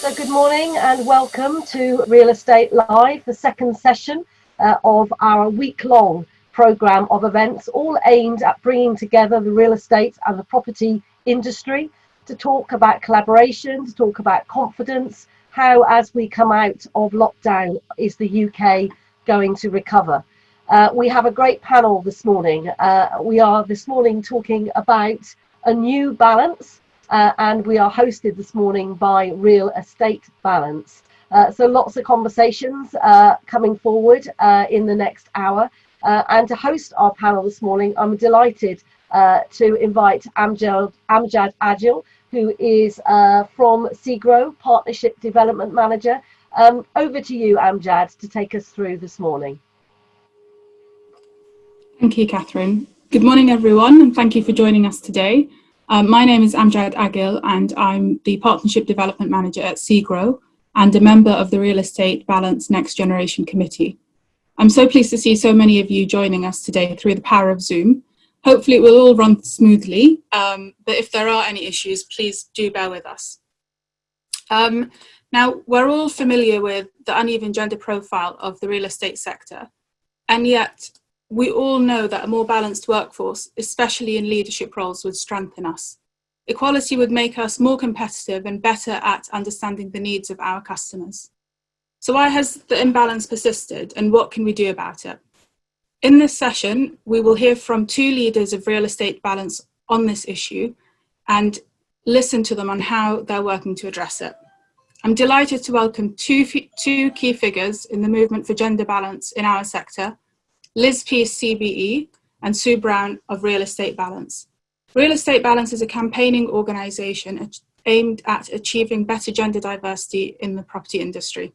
So good morning and welcome to Real Estate Live, the second session of our week-long programme of events, all aimed at bringing together the real estate and the property industry to talk about collaboration, to talk about confidence, how as we come out of lockdown is the UK going to recover. We have a great panel this morning. We are this morning talking about a new balance. And we are hosted this morning by Real Estate Balance. So lots of conversations coming forward in the next hour. And to host our panel this morning, I'm delighted to invite Amjad Agil, who is from SEGRO, Partnership Development Manager. Over to you, Amjad, to take us through this morning. Thank you, Catherine. Good morning, everyone, and thank you for joining us today. My name is Amjad Agil, and I'm the Partnership Development Manager at SEGRO and a member of the Real Estate Balance Next Generation Committee. I'm so pleased to see so many of you joining us today through the power of Zoom. Hopefully it will all run smoothly, but if there are any issues, please do bear with us. Now, we're all familiar with the uneven gender profile of the real estate sector, and yet we all know that a more balanced workforce, especially in leadership roles, would strengthen us. Equality would make us more competitive and better at understanding the needs of our customers. So why has the imbalance persisted, and what can we do about it? In this session, we will hear from two leaders of real estate balance on this issue and listen to them on how they're working to address it. I'm delighted to welcome two key figures in the movement for gender balance in our sector, Liz Pearce, CBE, and Sue Brown of Real Estate Balance. Real Estate Balance is a campaigning organisation aimed at achieving better gender diversity in the property industry.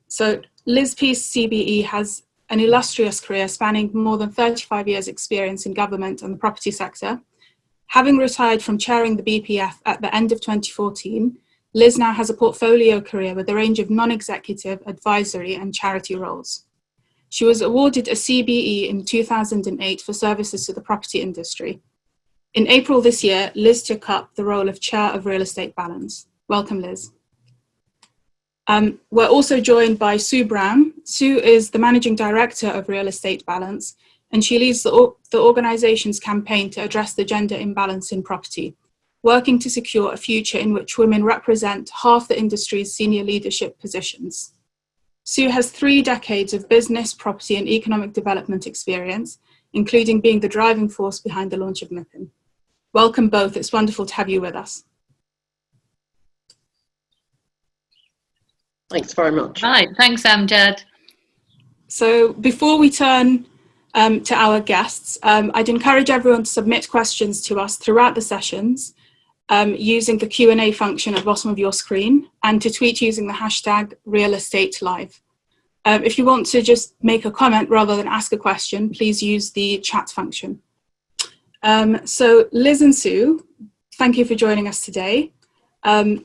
So Liz Pearce, CBE, has an illustrious career spanning more than 35 years' experience in government and the property sector. Having retired from chairing the BPF at the end of 2014, Liz now has a portfolio career with a range of non-executive, advisory and charity roles. She was awarded a CBE in 2008 for services to the property industry. In April this year, Liz took up the role of Chair of Real Estate Balance. Welcome, Liz. We're also joined by Sue Brown. Sue is the Managing Director of Real Estate Balance, and she leads the organisation's campaign to address the gender imbalance in property, working to secure a future in which women represent half the industry's senior leadership positions. Sue has 3 decades of business, property and economic development experience, including being the driving force behind the launch of MIPIM. Welcome both, it's wonderful to have you with us. Thanks very much. Right, thanks Amjad. So before we turn to our guests, I'd encourage everyone to submit questions to us throughout the sessions using the Q&A function at the bottom of your screen, and to tweet using the hashtag #RealEstateLive. If you want to just make a comment rather than ask a question, please use the chat function. So Liz and Sue, thank you for joining us today.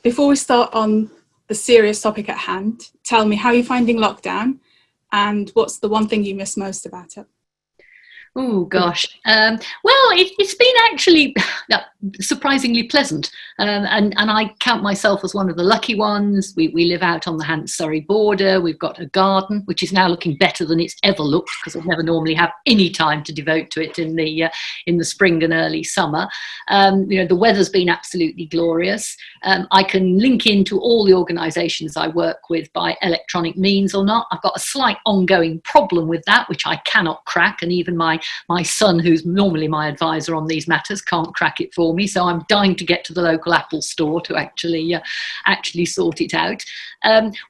Before we start on the serious topic at hand, tell me, how are you finding lockdown and what's the one thing you miss most about it? Oh gosh, well, it's been actually surprisingly pleasant, and I count myself as one of the lucky ones. We live out on the Hants-Surrey border. We've got a garden which is now looking better than it's ever looked, because I never normally have any time to devote to it in the spring and early summer. The weather's been absolutely glorious. I can link into all the organisations I work with by electronic means or not. I've got a slight ongoing problem with that, which I cannot crack, and even my son, who's normally my advisor on these matters, can't crack it for me. So I'm dying to get to the local Apple store to actually sort it out.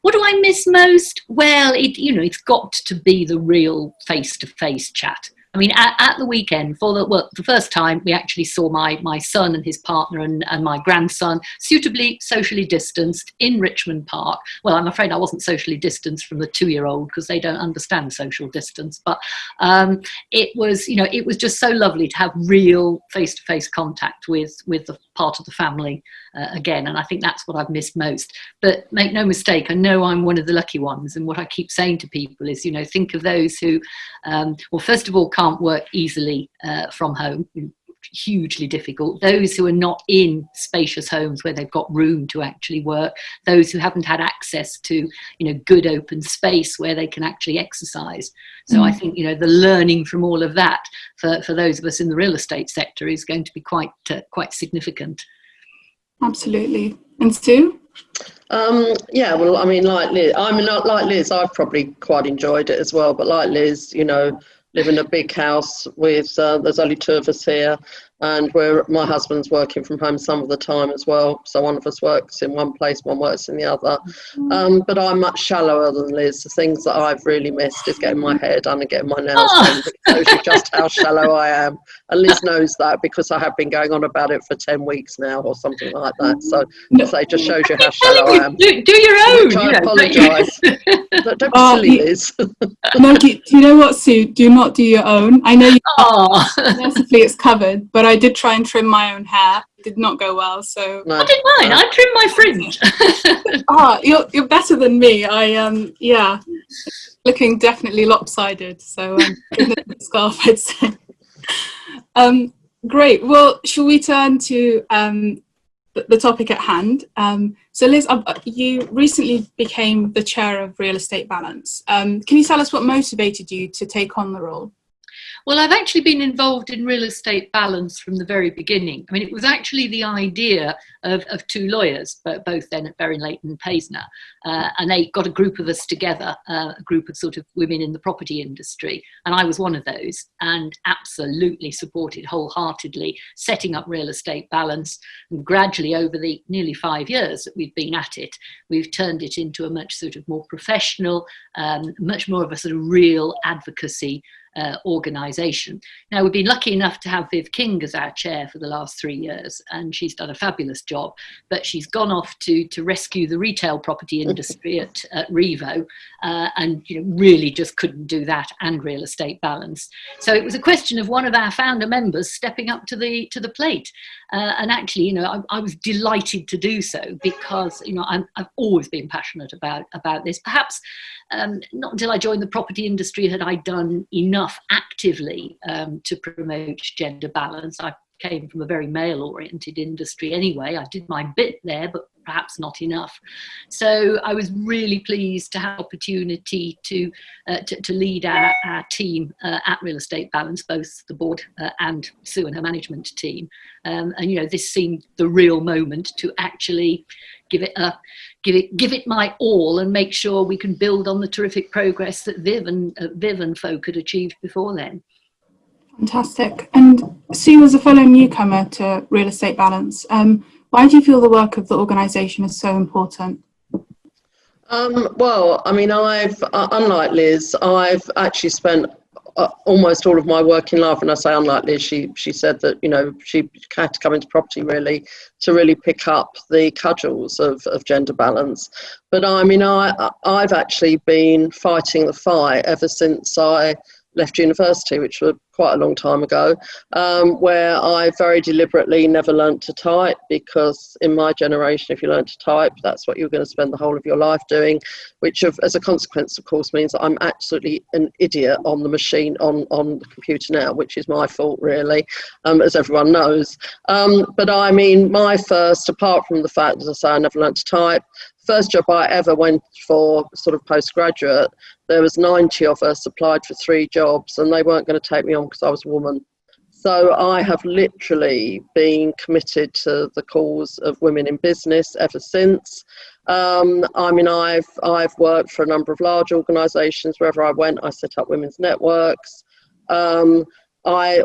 What do I miss most? Well, it's got to be the real face-to-face chat. I mean, at the weekend, for the first time, we actually saw my son and his partner and my grandson suitably socially distanced in Richmond Park. Well, I'm afraid I wasn't socially distanced from the 2-year-old, because they don't understand social distance. But it was just so lovely to have real face-to-face contact with the part of the family again. And I think that's what I've missed most. But make no mistake, I know I'm one of the lucky ones. And what I keep saying to people is, think of those who, well, first of all, can't work easily from home, hugely difficult. Those who are not in spacious homes where they've got room to actually work, those who haven't had access to, good open space where they can actually exercise. So I think, the learning from all of that for those of us in the real estate sector is going to be quite significant. Absolutely. And Sue? Yeah, well, I mean, like Liz, I've probably quite enjoyed it as well. But like Liz, live in a big house with there's only two of us here, and my husband's working from home some of the time as well. So one of us works in one place, one works in the other. But I'm much shallower than Liz. The things that I've really missed is getting my hair done and getting my nails done. It shows you just how shallow I am. And Liz knows that because I have been going on about it for 10 weeks now or something like that. So it just shows you how shallow I am. Do your own. Which I apologise. Don't be silly, Liz. No, do you know what, Sue? Do not do your own. I know mercifully it's covered, but I did try and trim my own hair. It did not go well. So No, I did mine. I trimmed my fringe. You're better than me. Looking definitely lopsided. So scarf, I'd say. Great. Well, shall we turn to the topic at hand? So Liz, you recently became the chair of Real Estate Balance. Can you tell us what motivated you to take on the role? Well, I've actually been involved in Real Estate Balance from the very beginning. I mean, it was actually the idea of two lawyers, both then at Berry Leighton Paisner, and they got a group of us together, a group of sort of women in the property industry, and I was one of those, and absolutely supported wholeheartedly setting up Real Estate Balance. And gradually, over the nearly 5 years that we've been at it, we've turned it into a much sort of more professional, much more of a sort of real advocacy organisation. Now, we've been lucky enough to have Viv King as our chair for the last 3 years, and she's done a fabulous job, but she's gone off to rescue the retail property industry at Revo, and really just couldn't do that and Real Estate Balance. So it was a question of one of our founder members stepping up to the plate, and actually, I was delighted to do so because I've always been passionate about this. Perhaps not until I joined the property industry had I done enough actively to promote gender balance. I came from a very male-oriented industry anyway. I did my bit there, but perhaps not enough. So I was really pleased to have the opportunity to lead our team at Real Estate Balance, both the board and Sue and her management team. And this seemed the real moment to actually give it my all and make sure we can build on the terrific progress that Viv and folk had achieved before then. Fantastic. And Sue, as a fellow newcomer to Real Estate Balance, why do you feel the work of the organisation is so important? Well, I mean, unlike Liz, I've actually spent almost all of my working life, and I say unlike Liz, she said that she had to come into property really to really pick up the cudgels of gender balance. But I mean, I've actually been fighting the fight ever since I left university, which was quite a long time ago, where I very deliberately never learnt to type, because in my generation, if you learn to type, that's what you're going to spend the whole of your life doing, which as a consequence, of course, means that I'm absolutely an idiot on the machine, on the computer now, which is my fault, really, as everyone knows. But I mean, my first, apart from the fact, as I say, I never learnt to type, first job I ever went for, sort of postgraduate, there was 90 of us applied for 3 jobs, and they weren't going to take me on because I was a woman. So I have literally been committed to the cause of women in business ever since. I mean, I've worked for a number of large organisations. Wherever I went, I set up women's networks. I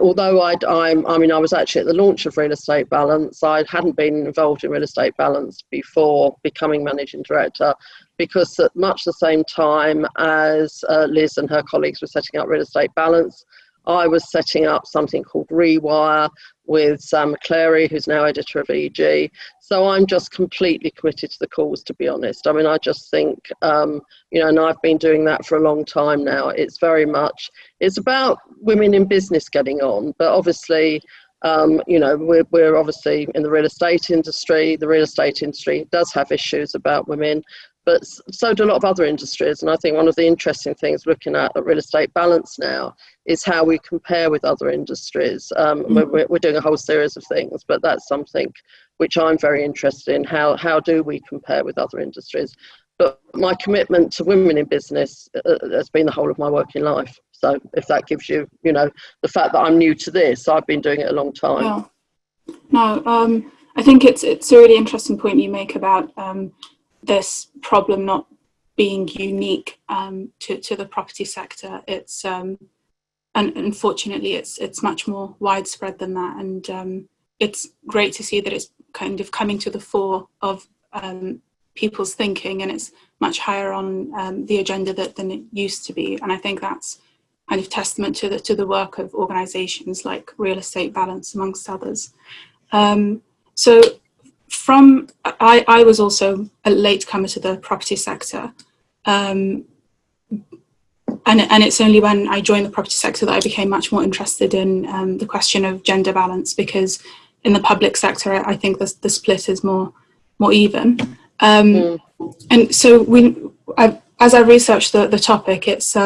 was actually at the launch of Real Estate Balance. I hadn't been involved in Real Estate Balance before becoming managing director, because at much the same time as Liz and her colleagues were setting up Real Estate Balance, I was setting up something called Rewire with Sam McClary, who's now editor of EG. So I'm just completely committed to the cause, to be honest. I mean, I just think, and I've been doing that for a long time now. It's about women in business getting on, but obviously, we're obviously in the real estate industry. The real estate industry does have issues about women, but so do a lot of other industries. And I think one of the interesting things looking at real estate balance now is how we compare with other industries. We're doing a whole series of things, but that's something which I'm very interested in. How do we compare with other industries? But my commitment to women in business has been the whole of my working life. So if that gives you, the fact that I'm new to this, I've been doing it a long time. Yeah. No, I think it's a really interesting point you make about this problem not being unique to the property sector. It's and unfortunately it's much more widespread than that, and it's great to see that it's kind of coming to the fore of people's thinking, and it's much higher on the agenda than it used to be. And I think that's kind of testament to the work of organisations like Real Estate Balance, amongst others. So I was also a latecomer to the property sector, and it's only when I joined the property sector that I became much more interested in the question of gender balance, because in the public sector I think the split is more even. And so as I researched the topic, it's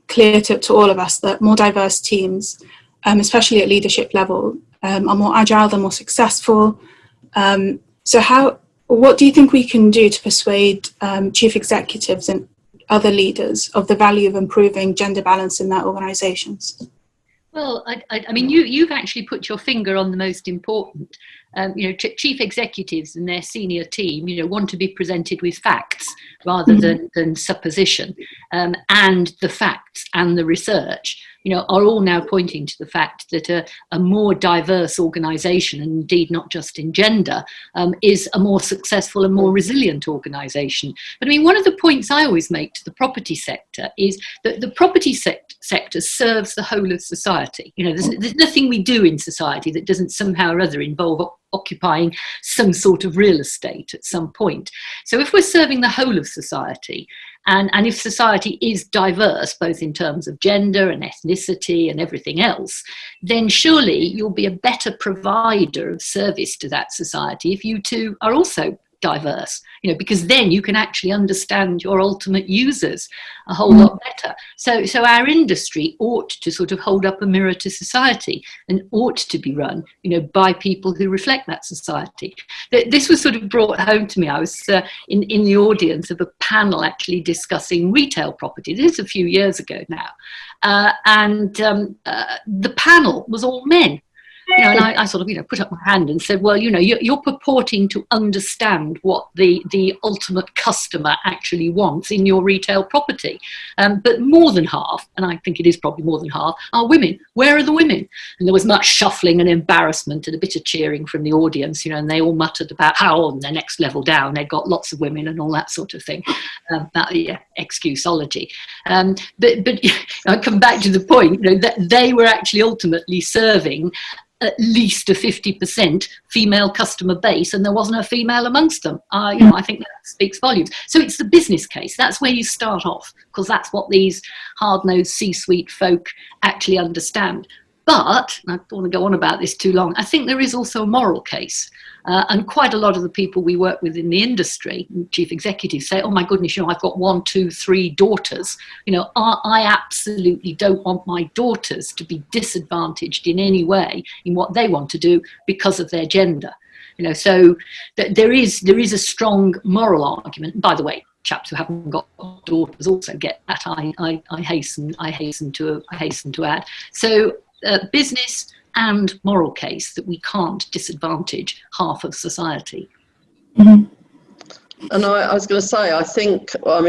clear to all of us that more diverse teams, especially at leadership level, are more agile, they're more successful. So what do you think we can do to persuade chief executives and other leaders of the value of improving gender balance in their organisations? Well, I mean, you've actually put your finger on the most important. Chief executives and their senior team, want to be presented with facts rather than supposition. And the facts and the research, are all now pointing to the fact that a more diverse organisation, and indeed not just in gender, is a more successful and more resilient organisation. But I mean, one of the points I always make to the property sector is that the property sector serves the whole of society. There's nothing we do in society that doesn't somehow or other involve occupying some sort of real estate at some point. So if we're serving the whole of society, and if society is diverse, both in terms of gender and ethnicity and everything else, then surely you'll be a better provider of service to that society if you two are also diverse, because then you can actually understand your ultimate users a whole lot better. So our industry ought to sort of hold up a mirror to society and ought to be run, by people who reflect that society. This was sort of brought home to me. I was in the audience of a panel actually discussing retail property. This is a few years ago now. And the panel was all men. And I sort of, put up my hand and said, well, you're purporting to understand what the ultimate customer actually wants in your retail property. But more than half, and I think it is probably more than half, are women. Where are the women? And there was much shuffling and embarrassment and a bit of cheering from the audience, and they all muttered about how on the next level down they'd got lots of women and all that sort of thing. Excuseology. But I come back to the point, that they were actually ultimately serving at least a 50% female customer base, and there wasn't a female amongst them. I think that speaks volumes. So it's the business case. That's where you start off, because that's what these hard-nosed C-suite folk actually understand. But, and I don't want to go on about this too long, I think there is also a moral case. And quite a lot of the people we work with in the industry, chief executives, say, oh my goodness, I've got 1, 2, 3 daughters. I absolutely don't want my daughters to be disadvantaged in any way in what they want to do because of their gender. So there is a strong moral argument. And by the way, chaps who haven't got daughters also get that. I hasten to add. So business and moral case that we can't disadvantage half of society. And I was going to say,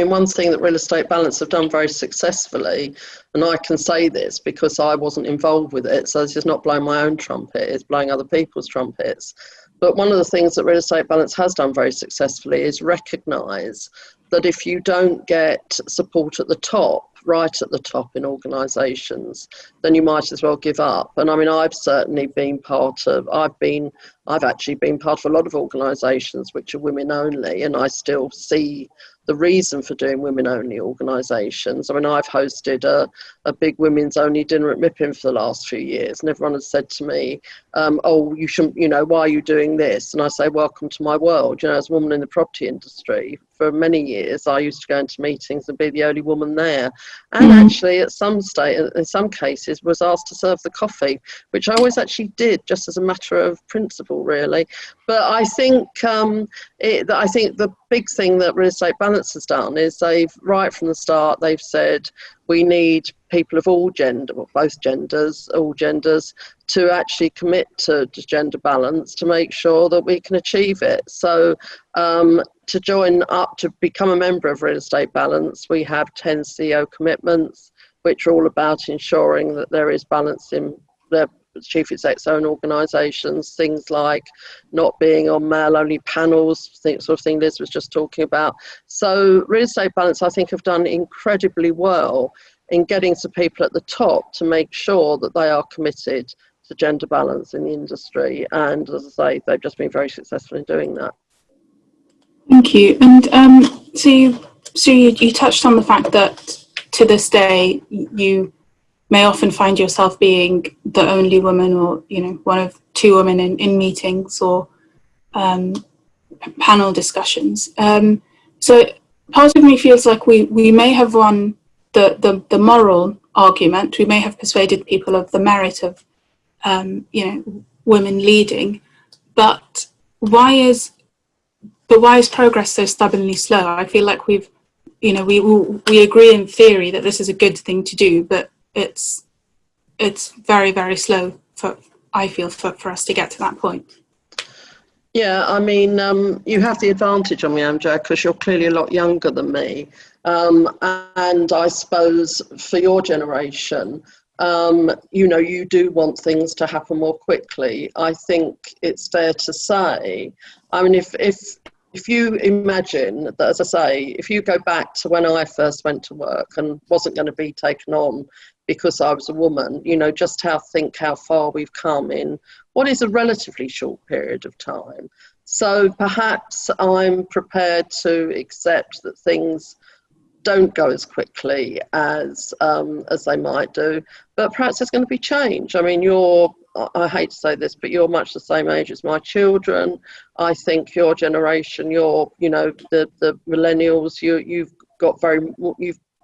one thing that Real Estate Balance have done very successfully, and I can say this because I wasn't involved with it, so this is not blowing my own trumpet, it's blowing other people's trumpets. But one of the things that Real Estate Balance has done very successfully is recognise that if you don't get support at the top, right at the top in organisations, then you might as well give up. And I've certainly been I've been I've actually been part of a lot of organisations which are women only, and I still see the reason for doing women-only organisations. I mean, I've hosted a big women's-only dinner at Mippin for the last few years, and everyone has said to me, oh, you shouldn't, you know, why are you doing this? And I say, welcome to my world. You know, as a woman in the property industry, for many years, I used to go into meetings and be the only woman there. And actually, at some stage, in some cases, was asked to serve the coffee, which I always actually did, just as a matter of principle, really. But I think the big thing that Real Estate Balance has done is they've, right from the start, they've said we need people of all gender, well, both genders, all genders, to actually commit to gender balance to make sure that we can achieve it. So to join up, to become a member of Real Estate Balance, we have 10 CEO commitments, which are all about ensuring that there is balance in the chief exec's own organisations, things like not being on male-only panels, sort of thing Liz was just talking about. So Real Estate Balance, I think, have done incredibly well in getting to people at the top to make sure that they are committed to gender balance in the industry. And as I say, they've just been very successful in doing that. Thank you. And so you touched on the fact that to this day you may often find yourself being the only woman, or, you know, one of two women in meetings or panel discussions. So part of me feels like we may have won the moral argument. We may have persuaded people of the merit of you know, women leading, but why is progress so stubbornly slow? I feel like we agree in theory that this is a good thing to do, but it's very, very slow for us to get to that point. Yeah, I mean, you have the advantage on me, Amjad, because you're clearly a lot younger than me. And I suppose for your generation, you know, you do want things to happen more quickly. I think it's fair to say, I mean, if you imagine that, as I say, if you go back to when I first went to work and wasn't going to be taken on because I was a woman, you know, just how far we've come in what is a relatively short period of time. So perhaps I'm prepared to accept that things don't go as quickly as they might do, but perhaps there's going to be change. I mean, I hate to say this, but you're much the same age as my children. I think your generation, you know, the millennials,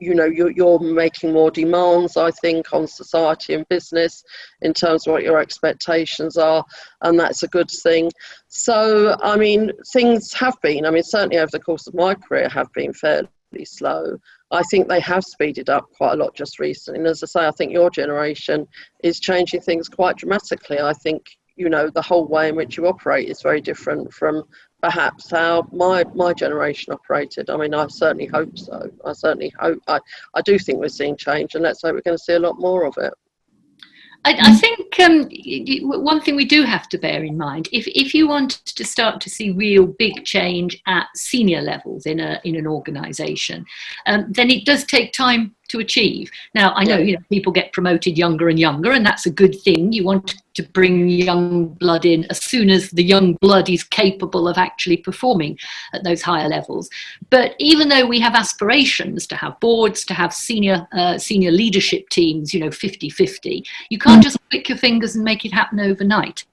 you're making more demands, I think, on society and business in terms of what your expectations are, and that's a good thing. So, I mean, things have been, I mean, certainly over the course of my career, have been fairly slow. I think they have speeded up quite a lot just recently. And as I say, I think your generation is changing things quite dramatically. I think, you know, the whole way in which you operate is very different from perhaps how my generation operated. I mean, I certainly hope so. I do think we're seeing change, and let's hope we're going to see a lot more of it. I think one thing we do have to bear in mind, if you want to start to see real big change at senior levels in an organisation, then it does take time to achieve. Now, I know, you know, people get promoted younger and younger, and that's a good thing. You want to bring young blood in as soon as the young blood is capable of actually performing at those higher levels. But even though we have aspirations to have boards, to have senior leadership teams, you know, 50-50, you can't just click your fingers and make it happen overnight.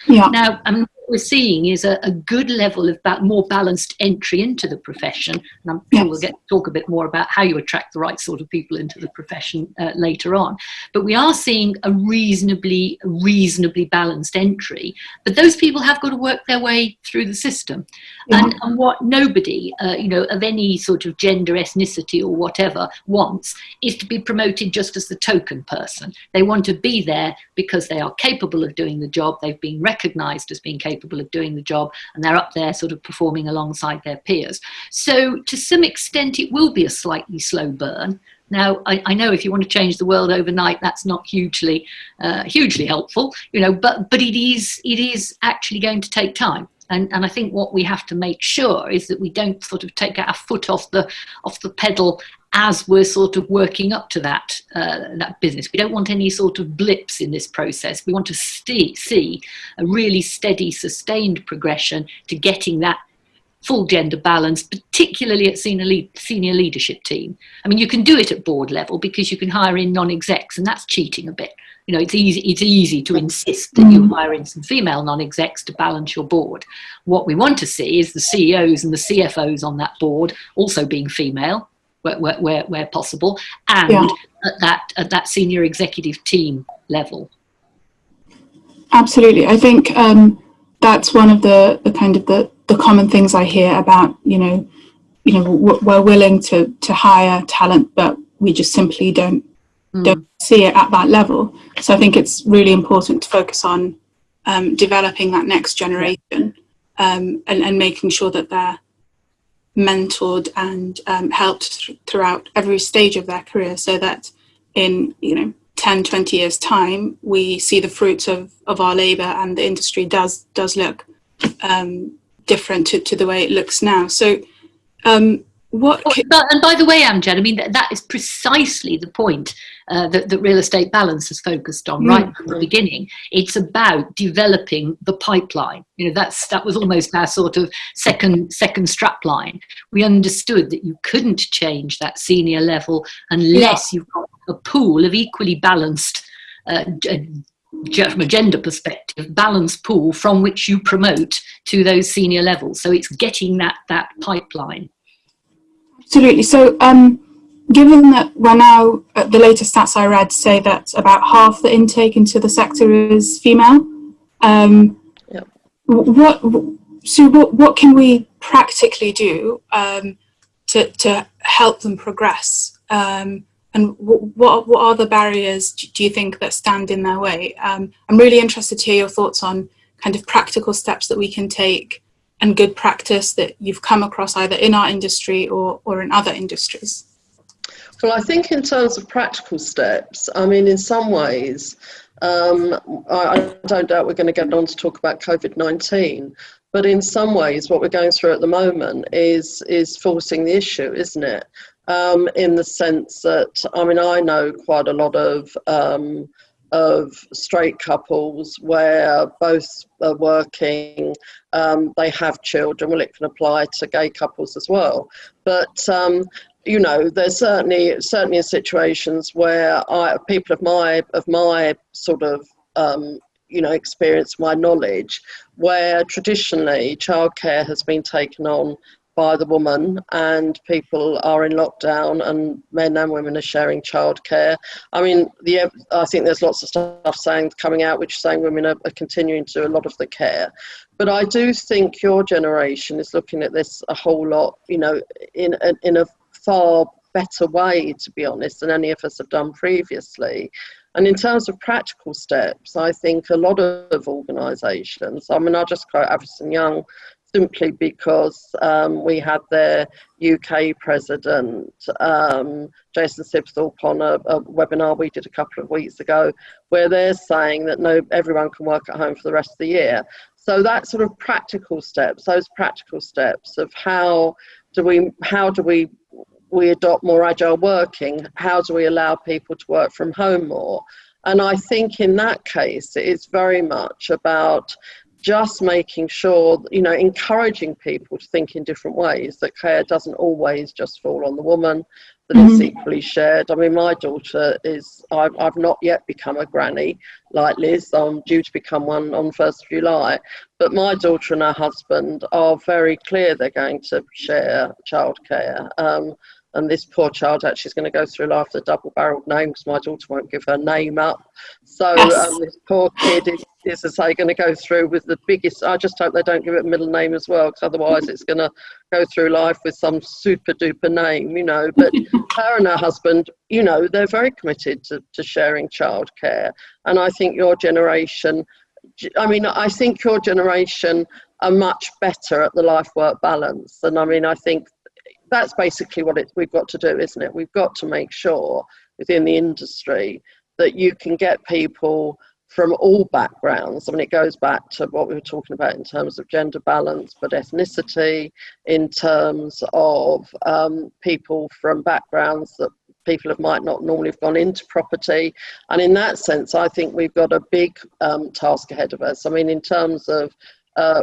Yeah. Now, what we're seeing is a good level of more balanced entry into the profession. And I'm sure we'll get to talk a bit more about how you attract the right sort of people into the profession later on. But we are seeing a reasonably balanced entry. But those people have got to work their way through the system. Yeah. And what nobody, you know, of any sort of gender, ethnicity or whatever wants is to be promoted just as the token person. They want to be there because they are capable of doing the job. They've been recognised as being capable of doing the job, and they're up there sort of performing alongside their peers. So to some extent it will be a slightly slow burn. Now, I know if you want to change the world overnight, that's not hugely helpful, you know, but it is actually going to take time. And I think what we have to make sure is that we don't sort of take our foot off the pedal as we're sort of working up to that business. We don't want any sort of blips in this process. We want to see a really steady, sustained progression to getting that full gender balance, particularly at senior leadership team. I mean, you can do it at board level because you can hire in non-execs, and that's cheating a bit. You know, it's easy to insist that you hire in some female non-execs to balance your board. What we want to see is the CEOs and the CFOs on that board also being female, where possible, and at that senior executive team level. Absolutely. I think that's one of the kind of the common things I hear about, we're willing to hire talent, but we just simply don't see it at that level. So I think it's really important to focus on developing that next generation and making sure that they're mentored and helped throughout every stage of their career, so that in 10, 20 years time we see the fruits of our labour and the industry does look different to the way it looks now. So and by the way, Amjad, I mean that is precisely the point that Real Estate Balance has focused on right from the beginning. It's about developing the pipeline. That was almost our sort of second strap line. We understood that you couldn't change that senior level unless you've got a pool of equally balanced, from a gender perspective, balanced pool from which you promote to those senior levels. So it's getting that pipeline. Absolutely. So given that we're now, the latest stats I read say that about half the intake into the sector is female, what can we practically do to help them progress? And what are the barriers, do you think, that stand in their way? I'm really interested to hear your thoughts on kind of practical steps that we can take and good practice that you've come across either in our industry or in other industries. Well, I think in terms of practical steps, I mean, in some ways, I don't doubt we're going to get on to talk about COVID-19, but in some ways what we're going through at the moment is forcing the issue, isn't it? In the sense that, I mean, I know quite a lot of straight couples where both are working, they have children. Well, it can apply to gay couples as well. But, there's certainly situations where people of my sort of, experience, my knowledge, where traditionally childcare has been taken on by the woman, and people are in lockdown and men and women are sharing childcare. I mean, I think there's lots of stuff coming out which is saying women are continuing to do a lot of the care. But I do think your generation is looking at this a whole lot, in a far better way, to be honest, than any of us have done previously. And in terms of practical steps, I think a lot of organisations, I mean, I'll just quote Avison Young, simply because we had their UK president, Jason Sibthorpe, on a webinar we did a couple of weeks ago, where they're saying that everyone can work at home for the rest of the year. So that sort of practical steps, those practical steps of how do we adopt more agile working? How do we allow people to work from home more? And I think in that case, it's very much about just making sure, encouraging people to think in different ways, that care doesn't always just fall on the woman, that it's equally shared. I mean, my daughter I've not yet become a granny like Liz. I'm due to become one on 1st of July. But my daughter and her husband are very clear they're going to share childcare. And this poor child actually is going to go through life with a double-barrelled name, because my daughter won't give her name up. So this poor kid is, as I say, going to go through with the biggest. I just hope they don't give it a middle name as well, because otherwise it's going to go through life with some super-duper name, But her and her husband, they're very committed to sharing childcare. And I think your generation are much better at the life-work balance. And I think that's basically what we've got to do, isn't it? We've got to make sure within the industry that you can get people from all backgrounds. I mean, it goes back to what we were talking about in terms of gender balance, but ethnicity, in terms of people from backgrounds that people have might not normally have gone into property. And in that sense, I think we've got a big task ahead of us. I mean, in terms of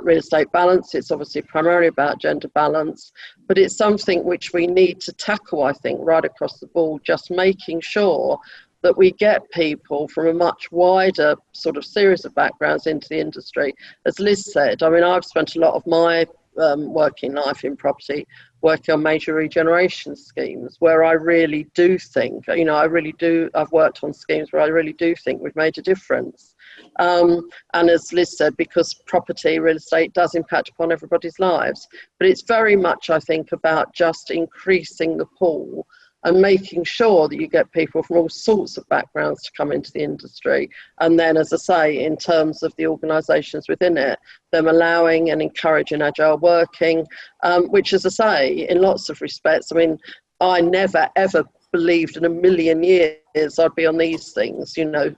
real estate balance, it's obviously primarily about gender balance, but it's something which we need to tackle, I think, right across the board, just making sure that we get people from a much wider sort of series of backgrounds into the industry. As Liz said, I mean, I've spent a lot of my working life in property working on major regeneration schemes, where I really do think, you know, I've worked on schemes where I really do think we've made a difference. And as Liz said, because property, real estate does impact upon everybody's lives, but it's very much, I think, about just increasing the pool and making sure that you get people from all sorts of backgrounds to come into the industry. And then, as I say, in terms of the organisations within it, them allowing and encouraging agile working, which, as I say, in lots of respects, I mean, I never, ever believed in a million years I'd be on these things, you know,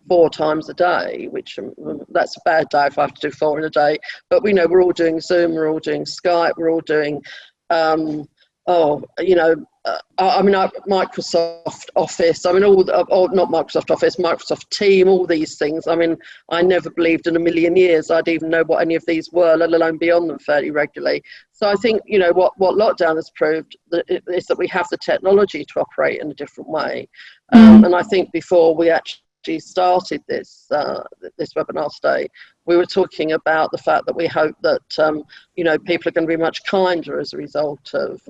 4 times a day, which that's a bad day if I have to do 4 in a day. But we know we're all doing Zoom, we're all doing Skype, we're all doing, Microsoft Office, I mean, not Microsoft Office, Microsoft Team, all these things. I mean, I never believed in a million years I'd even know what any of these were, let alone be on them fairly regularly. So I think, you know, what lockdown has proved is that we have the technology to operate in a different way. And I think before we actually started this webinar today, we were talking about the fact that we hope that you know, people are going to be much kinder as a result of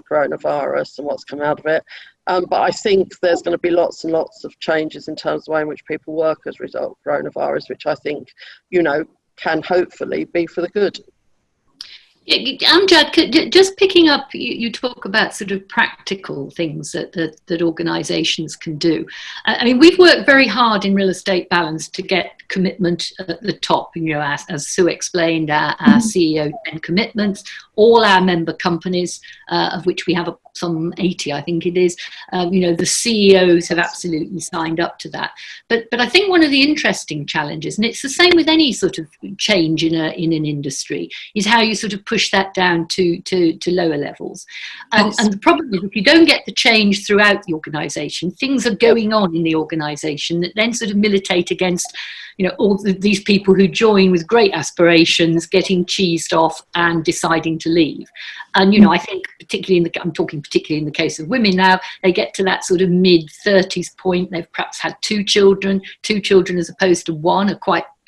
coronavirus and what's come out of it. But I think there's going to be lots and lots of changes in terms of the way in which people work as a result of coronavirus, which I think, you know, can hopefully be for the good. Amjad, just picking up, you talk about sort of practical things that organisations can do. I mean, we've worked very hard in Real Estate Balance to get commitment at the top. You know, as Sue explained, our CEO 10 commitments, all our member companies, of which we have some 80, I think it is, you know, the CEOs have absolutely signed up to that. But I think one of the interesting challenges, and it's the same with any sort of change in an industry, is how you sort of push that down to lower levels. And the problem is, if you don't get the change throughout the organisation, things are going on in the organisation that then sort of militate against, you know, all these people who join with great aspirations, getting cheesed off and deciding to leave. And, you know, I think particularly I'm talking particularly in the case of women now, they get to that sort of mid-30s point. They've perhaps had 2 children as opposed to 1,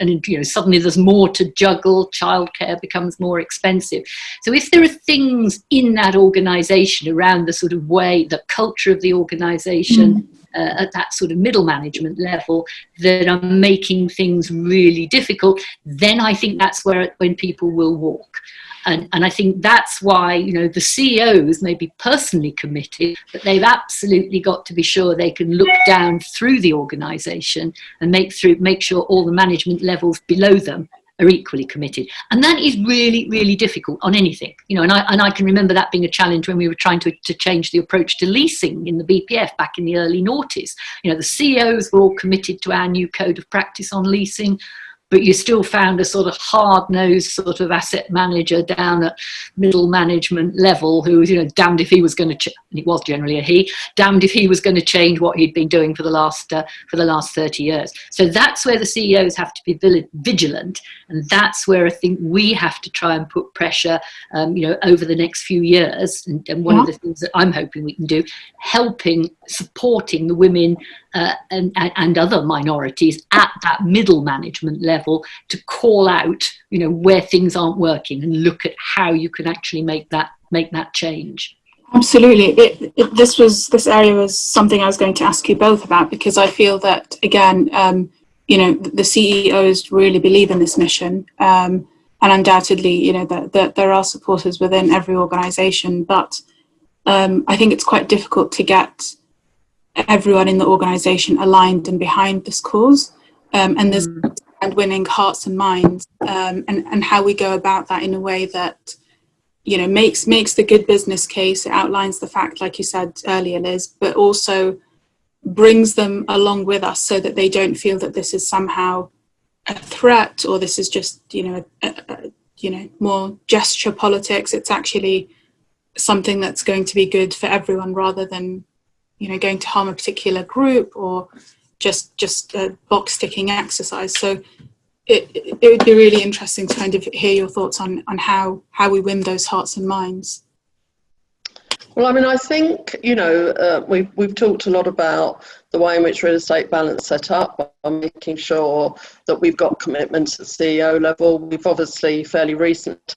and, you know, suddenly there's more to juggle, childcare becomes more expensive. So if there are things in that organisation around the sort of way, the culture of the organisation, at that sort of middle management level, that are making things really difficult, then I think that's when people will walk. And I think that's why, you know, the CEOs may be personally committed, but they've absolutely got to be sure they can look down through the organisation and make sure all the management levels below them are equally committed. And that is really, really difficult on anything, you know, and I can remember that being a challenge when we were trying to change the approach to leasing in the BPF back in the early noughties. You know, the CEOs were all committed to our new code of practice on leasing, but you still found a sort of hard-nosed sort of asset manager down at middle management level who was, you know, damned if he was going to, and it was generally a he, damned if he was going to change what he'd been doing for the last 30 years. So that's where the CEOs have to be vigilant, and that's where I think we have to try and put pressure, you know, over the next few years. And one of the things that I'm hoping we can do, supporting the women and other minorities at that middle management level to call out, you know, where things aren't working and look at how you can actually make that change. Absolutely. This area was something I was going to ask you both about, because I feel that, again, you know, the CEOs really believe in this mission, and undoubtedly, you know, that there are supporters within every organisation, but I think it's quite difficult to get everyone in the organisation aligned and behind this cause, and there's and winning hearts and minds, and how we go about that in a way that, you know, makes the good business case. It outlines the fact, like you said earlier, Liz, but also brings them along with us, so that they don't feel that this is somehow a threat, or this is just, more gesture politics. It's actually something that's going to be good for everyone, rather than, going to harm a particular group, or just a box ticking exercise. So it would be really interesting to kind of hear your thoughts on how we win those hearts and minds. Well, I mean, I think, we've talked a lot about the way in which real estate balance set up, by making sure that we've got commitments at CEO level. We've obviously fairly recent,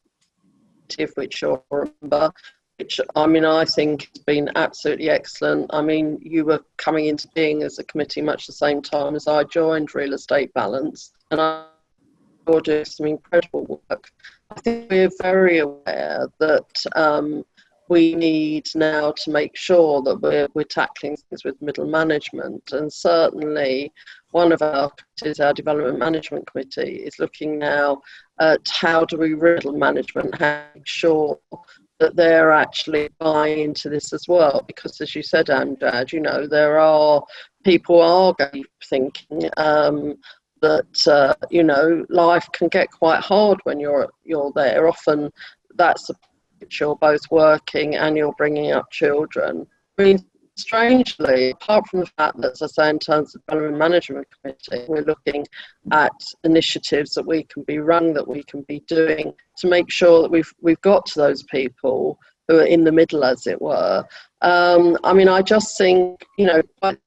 which you'll remember, which, I mean, I think has been absolutely excellent. I mean, you were coming into being as a committee much the same time as I joined Real Estate Balance, and you're doing some incredible work. I think we're very aware that we need now to make sure that we're tackling things with middle management, and certainly one of our committees, our development management committee, is looking now at how do we middle management, how to make sure that they're actually buying into this as well, because as you said, Amjad, there are people are going to be thinking that life can get quite hard when you're there. Often that's the you're both working and you're bringing up children. I mean, strangely, apart from the fact that, as I say, in terms of development management committee, we're looking at initiatives that we can be run, that we can be doing to make sure that we've got to those people who are in the middle, as it were. I mean, I just think,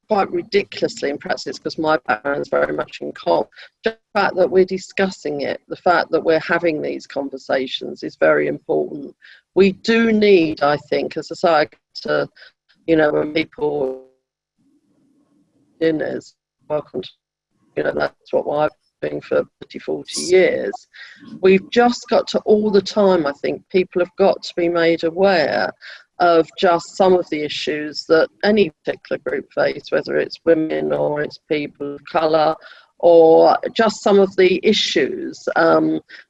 quite ridiculously, and perhaps it's because my background is very much in comp, just the fact that we're discussing it, the fact that we're having these conversations is very important. We do need, I think, as a society, to, when people dinners, welcome to, that's what I've been doing for 30, 40 years. We've just got to, all the time, I think, people have got to be made aware of just some of the issues that any particular group face, whether it's women or it's people of colour, or just some of the issues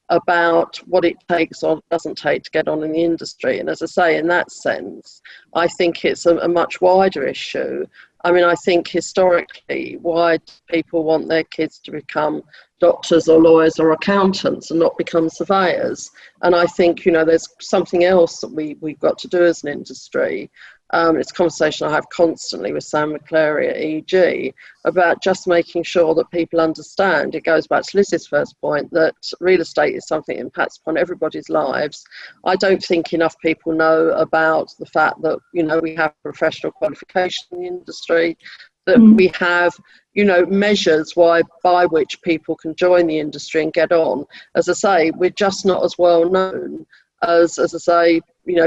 about what it takes or doesn't take to get on in the industry. And as I say, in that sense, I think it's a much wider issue. I mean, I think historically, why do people want their kids to become doctors or lawyers or accountants and not become surveyors? And I think, there's something else that we've got to do as an industry. It's a conversation I have constantly with Sam McClary at EG about just making sure that people understand. It goes back to Liz's first point, that real estate is something that impacts upon everybody's lives. I don't think enough people know about the fact that, we have professional qualification in the industry, that we have, measures by which people can join the industry and get on. As I say, we're just not as well known as I say,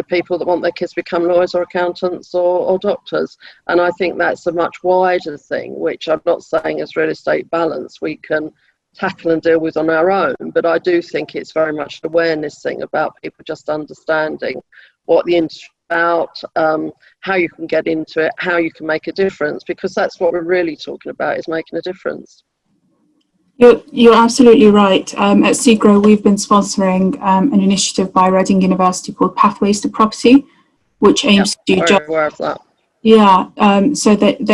people that want their kids to become lawyers or accountants or doctors. And I think that's a much wider thing, which I'm not saying as real estate balance we can tackle and deal with on our own, but I do think it's very much an awareness thing about people just understanding what the industry is about, how you can get into it, how you can make a difference, because that's what we're really talking about, is making a difference. You're absolutely right. At SEGRO, we've been sponsoring an initiative by Reading University called Pathways to Property, which aims to do just aware of that. Yeah, so that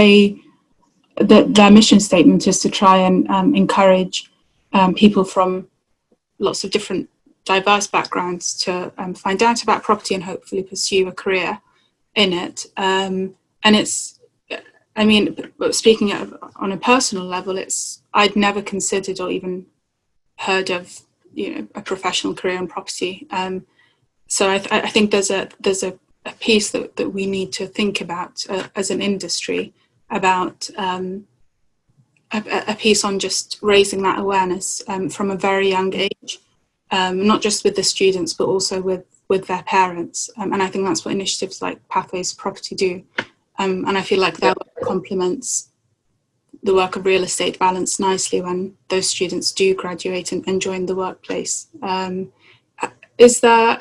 their mission statement is to try and encourage people from lots of different diverse backgrounds to find out about property and hopefully pursue a career in it. And it's, I mean, speaking on a personal level, I'd never considered or even heard of, a professional career in property. So I think there's a piece that we need to think about as an industry, about a piece on just raising that awareness from a very young age, not just with the students, but also with their parents. And I think that's what initiatives like Pathways to Property do. And I feel like that complements the work of Real Estate Balance nicely when those students do graduate and join the workplace. Is there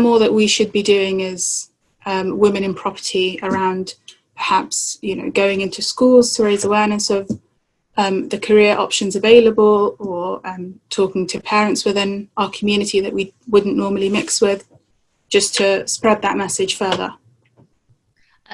more that we should be doing as women in property around perhaps, going into schools to raise awareness of the career options available, or talking to parents within our community that we wouldn't normally mix with, just to spread that message further?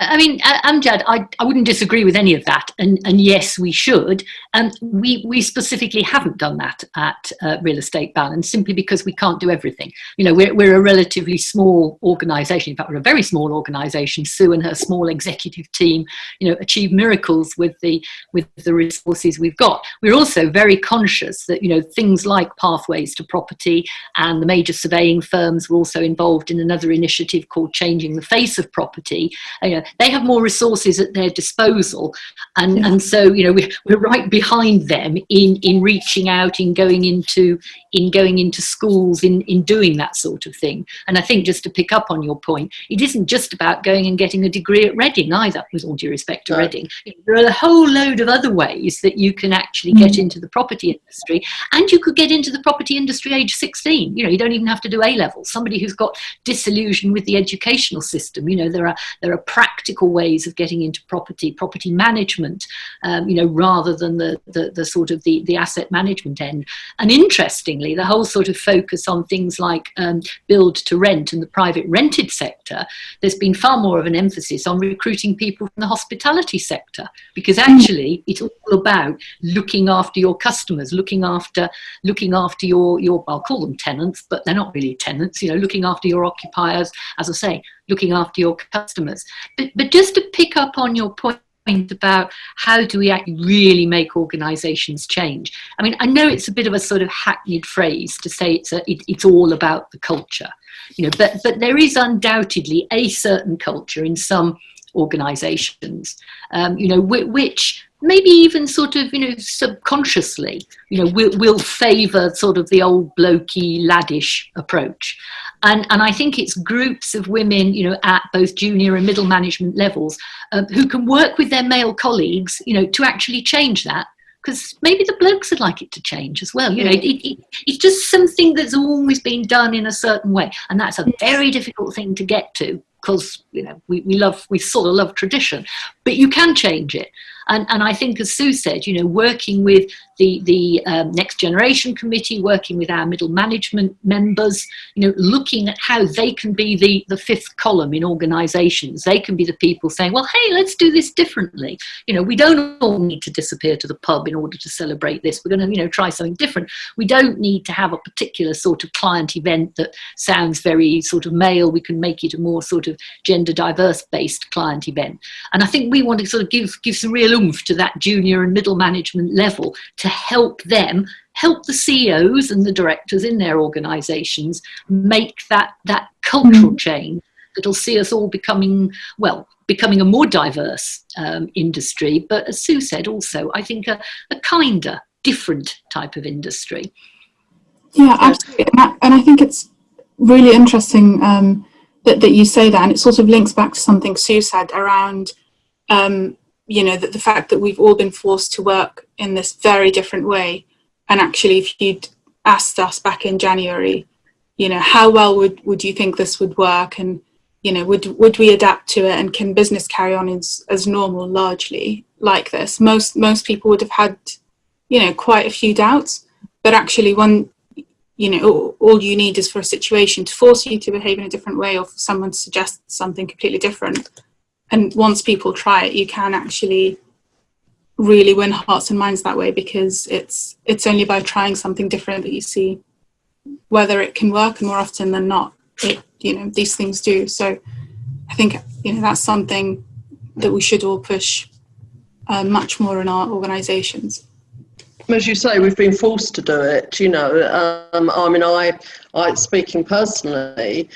I mean, Amjad, I wouldn't disagree with any of that, and yes, we should. And we specifically haven't done that at Real Estate Balance, simply because we can't do everything. You know, we're a relatively small organisation. In fact, we're a very small organisation. Sue and her small executive team, you know, achieve miracles with the resources we've got. We're also very conscious that, you know, things like pathways to property and the major surveying firms were also involved in another initiative called Changing the Face of Property. You know, they have more resources at their disposal, and so, you know, we're right behind them in reaching out, in going into schools, in doing that sort of thing. And I think, just to pick up on your point, it isn't just about going and getting a degree at Reading either, with all due respect to Reading. There are a whole load of other ways that you can actually get into the property industry, and you could get into the property industry age 16. You know, you don't even have to do A-levels. Somebody who's got disillusion with the educational system, you know, there are practical ways of getting into property management, you know, rather than the sort of the asset management end. And interestingly, the whole sort of focus on things like build to rent and the private rented sector, there's been far more of an emphasis on recruiting people from the hospitality sector, because actually it's all about looking after your customers, looking after your I'll call them tenants, but they're not really tenants, you know, looking after your occupiers, as I say, looking after your customers. But just to pick up on your point about how do we actually really make organisations change. I mean, I know it's a bit of a sort of hackneyed phrase to say it's all about the culture, you know, but there is undoubtedly a certain culture in some organisations, you know, which maybe even sort of, you know, subconsciously, you know, will favour sort of the old blokey, laddish approach. And I think it's groups of women, you know, at both junior and middle management levels who can work with their male colleagues, you know, to actually change that. Because maybe the blokes would like it to change as well. You know, it's just something that's always been done in a certain way. And that's a very difficult thing to get to, because, you know, we sort of love tradition. But you can change it. And I think, as Sue said, you know, working with the Next Generation Committee, working with our middle management members, you know, looking at how they can be the fifth column in organisations. They can be the people saying, well, hey, let's do this differently. You know, we don't all need to disappear to the pub in order to celebrate this. We're going to, you know, try something different. We don't need to have a particular sort of client event that sounds very sort of male. We can make it a more sort of gender diverse based client event. And I think we want to sort of give some real oomph to that junior and middle management level to help the CEOs and the directors in their organisations make that cultural change that'll see us all becoming a more diverse industry, but, as Sue said, also I think a kinder, different type of industry. Yeah, absolutely. And I think it's really interesting that you say that, and it sort of links back to something Sue said around you know, that the fact that we've all been forced to work in this very different way. And actually, if you'd asked us back in January, you know, how well would you think this would work? And, you know, would we adapt to it? And can business carry on as normal, largely like this? Most people would have had, you know, quite a few doubts. But actually, when, you know, all you need is for a situation to force you to behave in a different way, or for someone to suggest something completely different. And once people try it, you can actually really win hearts and minds that way, because it's only by trying something different that you see whether it can work, and more often than not, you know, these things do. So I think, you know, that's something that we should all push much more in our organisations. As you say, we've been forced to do it, you know. I mean, I speaking personally,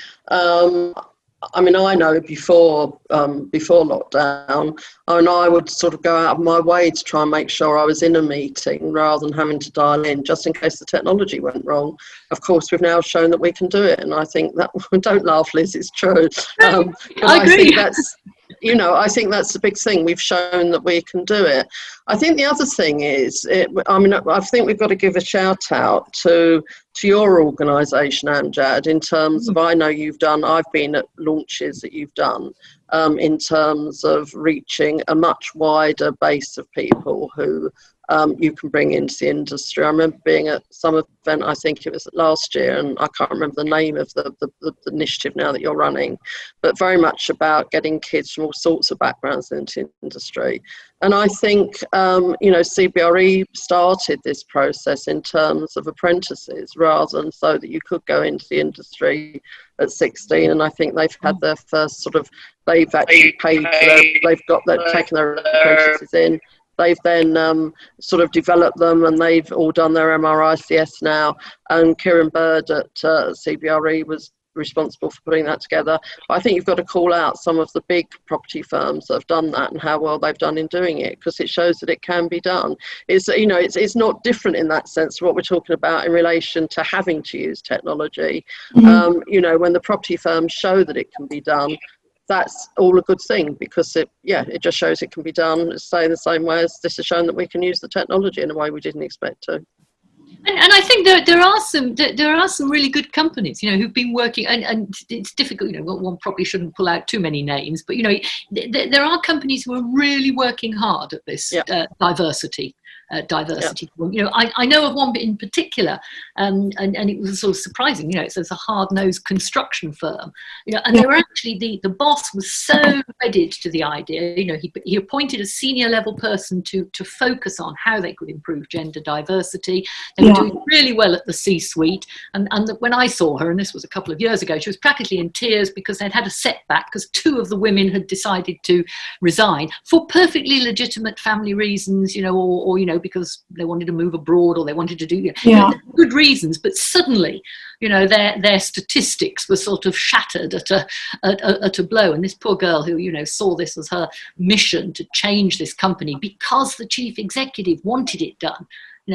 I mean, I know before lockdown, and I would sort of go out of my way to try and make sure I was in a meeting rather than having to dial in, just in case the technology went wrong. Of course, we've now shown that we can do it, and I think that, don't laugh, Liz, it's true. But I think that's, you know, I think that's the big thing. We've shown that we can do it. I think the other thing is, I think we've got to give a shout out to your organisation, Amjad, in terms of, I know I've been at launches that you've done, in terms of reaching a much wider base of people who you can bring into the industry. I remember being at some event, I think it was last year, and I can't remember the name of the initiative now that you're running, but very much about getting kids from all sorts of backgrounds into the industry. And I think, CBRE started this process in terms of apprentices rather than so that you could go into the industry at 16. And I think they've had their first they've actually paid taken their apprentices in. They've then developed them, and they've all done their MRICS now. And Kieran Bird at CBRE was responsible for putting that together. But I think you've got to call out some of the big property firms that have done that and how well they've done in doing it, because it shows that it can be done. It's not different in that sense to what we're talking about in relation to having to use technology. When the property firms show that it can be done, that's all a good thing, because it just shows it can be done. It's saying the same way as this has shown that we can use the technology in a way we didn't expect to. And I think there are some really good companies, who've been working, and it's difficult, one probably shouldn't pull out too many names, but there are companies who are really working hard at this diversity. I know of one in particular, and it was sort of surprising. It's a hard-nosed construction firm, and they were actually the boss was so wedded to the idea. He appointed a senior level person to focus on how they could improve gender diversity. They were doing really well at the C-suite, and when I saw her, and this was a couple of years ago, she was practically in tears because they'd had a setback because 2 of the women had decided to resign for perfectly legitimate family reasons, or because they wanted to move abroad, or they wanted to do good reasons, but suddenly their statistics were sort of shattered at a blow. And this poor girl who saw this as her mission to change this company because the chief executive wanted it done,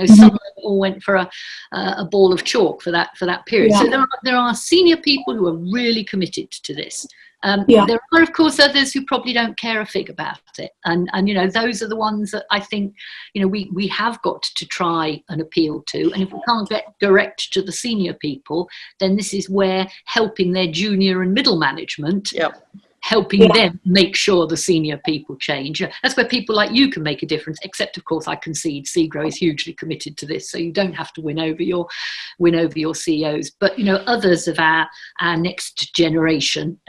suddenly it all went for a ball of chalk for that period. So there are senior people who are really committed to this. There are, of course, others who probably don't care a fig about it, and those are the ones that I think we have got to try and appeal to. And if we can't get direct to the senior people, then this is where helping their junior and middle management. Helping them make sure the senior people change. That's where people like you can make a difference, except of course I concede SEGRO is hugely committed to this, so you don't have to win over your CEOs. But others of our next generation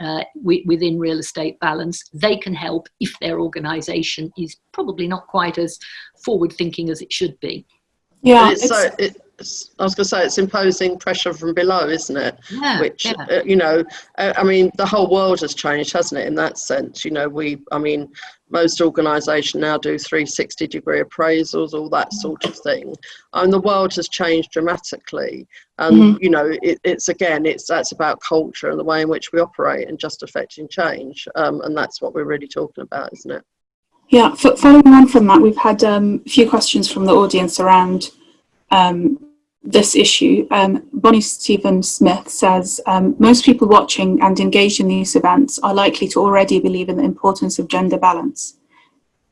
within Real Estate Balance, they can help if their organisation is probably not quite as forward thinking as it should be. I was going to say, it's imposing pressure from below, isn't it? The whole world has changed, hasn't it, in that sense? Most organisations now do 360-degree appraisals, all that sort of thing. And the world has changed dramatically. And, that's about culture and the way in which we operate and just affecting change. And that's what we're really talking about, isn't it? Yeah, following on from that, we've had a few questions from the audience around this issue. Bonnie Stephen-Smith says, most people watching and engaged in these events are likely to already believe in the importance of gender balance.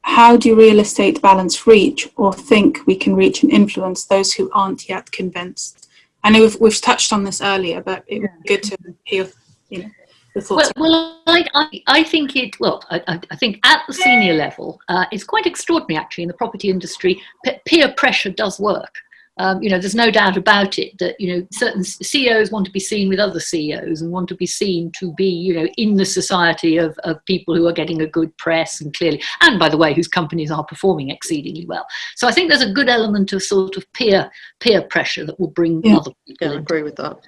How do Real Estate Balance reach or think we can reach and influence those who aren't yet convinced? I know we've touched on this earlier, but it would be good to hear the thoughts. Well, I think I think at the senior level, it's quite extraordinary actually in the property industry. Peer pressure does work. There's no doubt about it that, certain CEOs want to be seen with other CEOs and want to be seen to be, in the society of people who are getting a good press and clearly, and by the way, whose companies are performing exceedingly well. So I think there's a good element of sort of peer pressure that will bring other people in. I agree with that.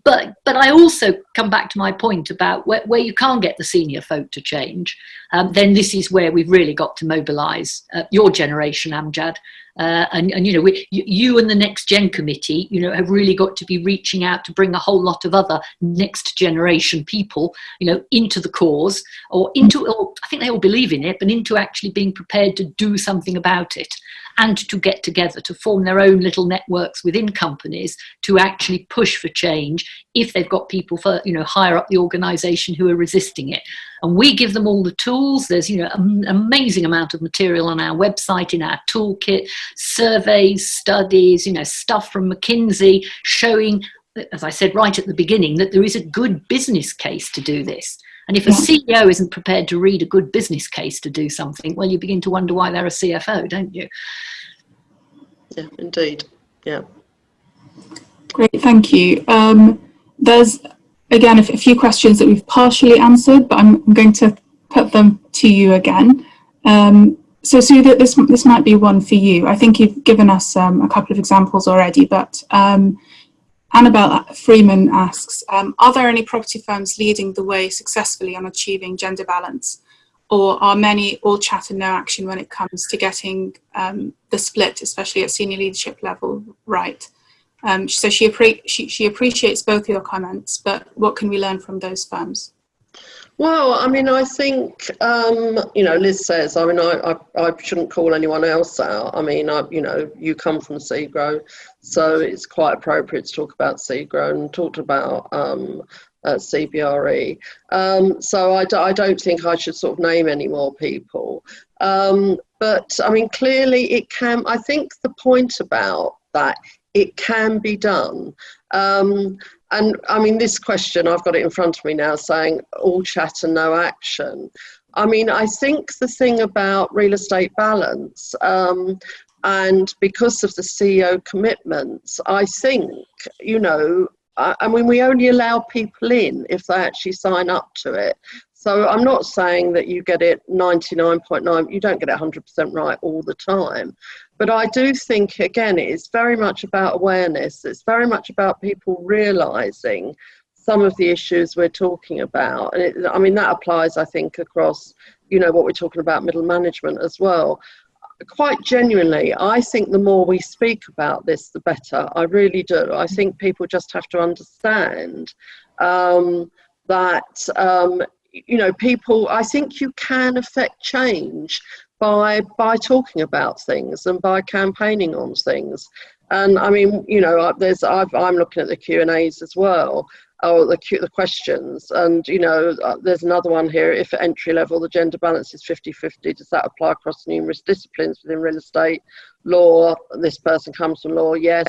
But I also come back to my point about where you can't get the senior folk to change, then this is where we've really got to mobilise your generation, Amjad. You and the Next Gen Committee, have really got to be reaching out to bring a whole lot of other next generation people, into the cause, or I think they all believe in it, but into actually being prepared to do something about it. and to get together, to form their own little networks within companies to actually push for change if they've got people for, higher up the organisation who are resisting it. And we give them all the tools. There's, an amazing amount of material on our website, in our toolkit, surveys, studies, stuff from McKinsey showing, as I said right at the beginning, that there is a good business case to do this. And if a CEO isn't prepared to read a good business case to do something, well, you begin to wonder why they're a CFO, don't you? Yeah, indeed. Yeah. Great, thank you. There's, again, a few questions that we've partially answered, but I'm going to put them to you again. So Sue, this might be one for you. I think you've given us a couple of examples already, but Annabelle Freeman asks, are there any property firms leading the way successfully on achieving gender balance? Or are many all chat and no action when it comes to getting the split, especially at senior leadership level, right? So she appreciates both your comments, but what can we learn from those firms? Well, I mean, I think, Liz says, I mean, I shouldn't call anyone else out. I mean, you come from SEGRO, so it's quite appropriate to talk about SEGRO and talk about CBRE. So I don't think I should sort of name any more people. But, I mean, clearly it can, I think the point about that, it can be done. And I mean, this question, I've got it in front of me now, saying all chat and no action. I mean, I think the thing about real estate balance, and because of the CEO commitments, I think, I mean, we only allow people in if they actually sign up to it. So I'm not saying that you get it 99.9, you don't get it 100% right all the time. But I do think, again, it's very much about awareness. It's very much about people realising some of the issues we're talking about. And I mean, that applies, I think, across, what we're talking about, middle management as well. Quite genuinely, I think the more we speak about this, the better. I really do. I think people just have to understand that, people, I think you can affect change by talking about things and by campaigning on things. And I mean, I'm looking at the Q&As as well, or the questions, and there's another one here. If at entry level the gender balance is 50-50, does that apply across numerous disciplines within real estate? Law, this person comes from law, yes.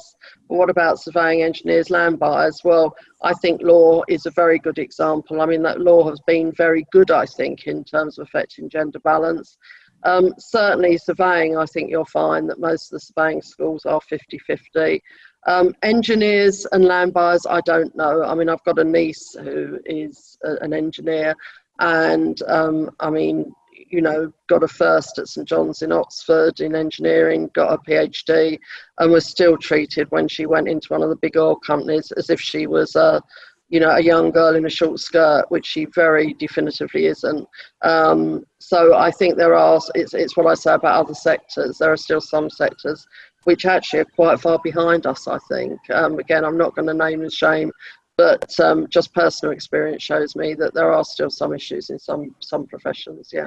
But what about surveying, engineers, land buyers? Well, I think law is a very good example. I mean, that law has been very good, I think, in terms of affecting gender balance. Certainly surveying, I think you'll find that most of the surveying schools are 50-50. Engineers and land buyers, I don't know. I mean, I've got a niece who is an engineer, and I mean, got a first at St John's in Oxford in engineering, got a PhD, and was still treated when she went into one of the big oil companies as if she was a young girl in a short skirt, which she very definitively isn't. So I think it's what I say about other sectors. There are still some sectors which actually are quite far behind us, I think. Again, I'm not going to name and shame, but just personal experience shows me that there are still some issues in some professions, yeah.